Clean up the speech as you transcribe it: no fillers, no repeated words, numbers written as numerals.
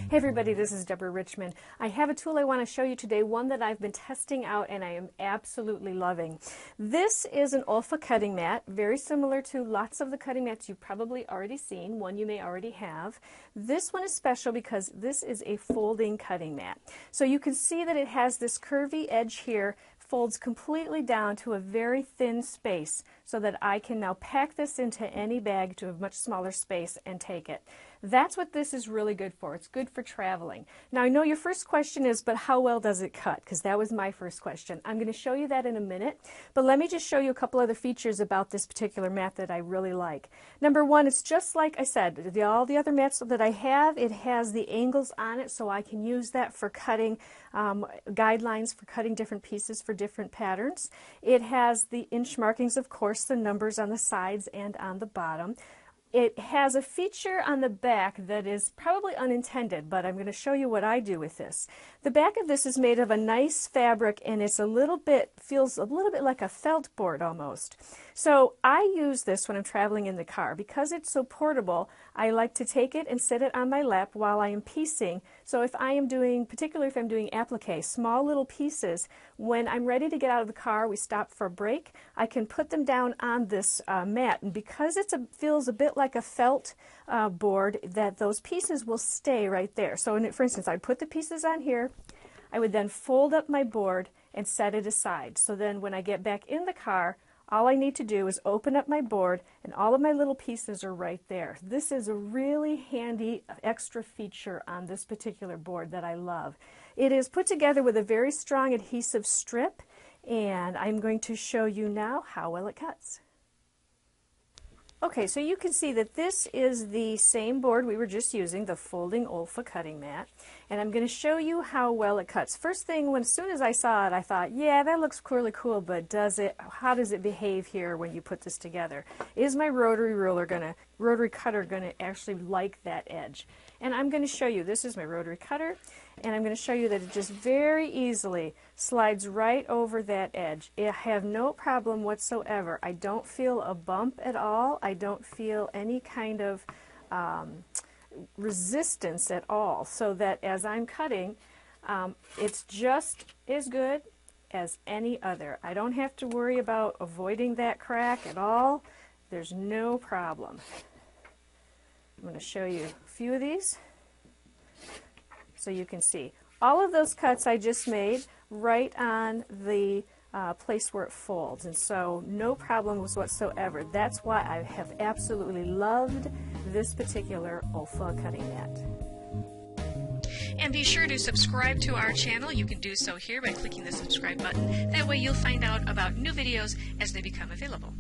Hey everybody, this is Deborah Richmond. I have a tool I want to show you today, one that I've been testing out and I am absolutely loving. This is an Olfa cutting mat, very similar to lots of the cutting mats you've probably already seen, one you may already have. This one is special because this is a folding cutting mat. So you can see that it has this curvy edge here, folds completely down to a very thin space so that I can now pack this into any bag to a much smaller space and take it. That's what this is really good for. It's good for traveling. Now I know your first question is, but how well does it cut? Because that was my first question. I'm going to show you that in a minute, but let me just show you a couple other features about this particular mat that I really like. Number one, it's just like I said, all the other mats that I have, it has the angles on it so I can use that for cutting guidelines for cutting different pieces for different patterns. It has the inch markings, of course, the numbers on the sides and on the bottom. It has a feature on the back that is probably unintended, but I'm going to show you what I do with this. The back of this is made of a nice fabric and it's feels a little bit like a felt board almost. So I use this when I'm traveling in the car. Because it's so portable, I like to take it and sit it on my lap while I am piecing. So if I am doing, particularly if I'm doing applique, small little pieces, when I'm ready to get out of the car, we stop for a break, I can put them down on this mat. And because it feels a bit like a felt board, that those pieces will stay right there. So for instance, I'd put the pieces on here, I would then fold up my board and set it aside. So then when I get back in the car, all I need to do is open up my board and all of my little pieces are right there. This is a really handy extra feature on this particular board that I love. It is put together with a very strong adhesive strip, and I'm going to show you now how well it cuts. Okay, so you can see that this is the same board we were just using, the folding Olfa cutting mat, and I'm going to show you how well it cuts. First thing, as soon as I saw it, I thought, yeah, that looks really cool, but how does it behave here when you put this together? Is my rotary cutter going to actually like that edge? And I'm going to show you, this is my rotary cutter, and I'm going to show you that it just very easily slides right over that edge. I have no problem whatsoever. I don't feel a bump at all. I don't feel any kind of resistance at all. So that as I'm cutting, it's just as good as any other. I don't have to worry about avoiding that crack at all. There's no problem. I'm going to show you a few of these so you can see. All of those cuts I just made right on the place where it folds, and so no problems whatsoever. That's why I have absolutely loved this particular Olfa cutting mat. And be sure to subscribe to our channel. You can do so here by clicking the subscribe button. That way you'll find out about new videos as they become available.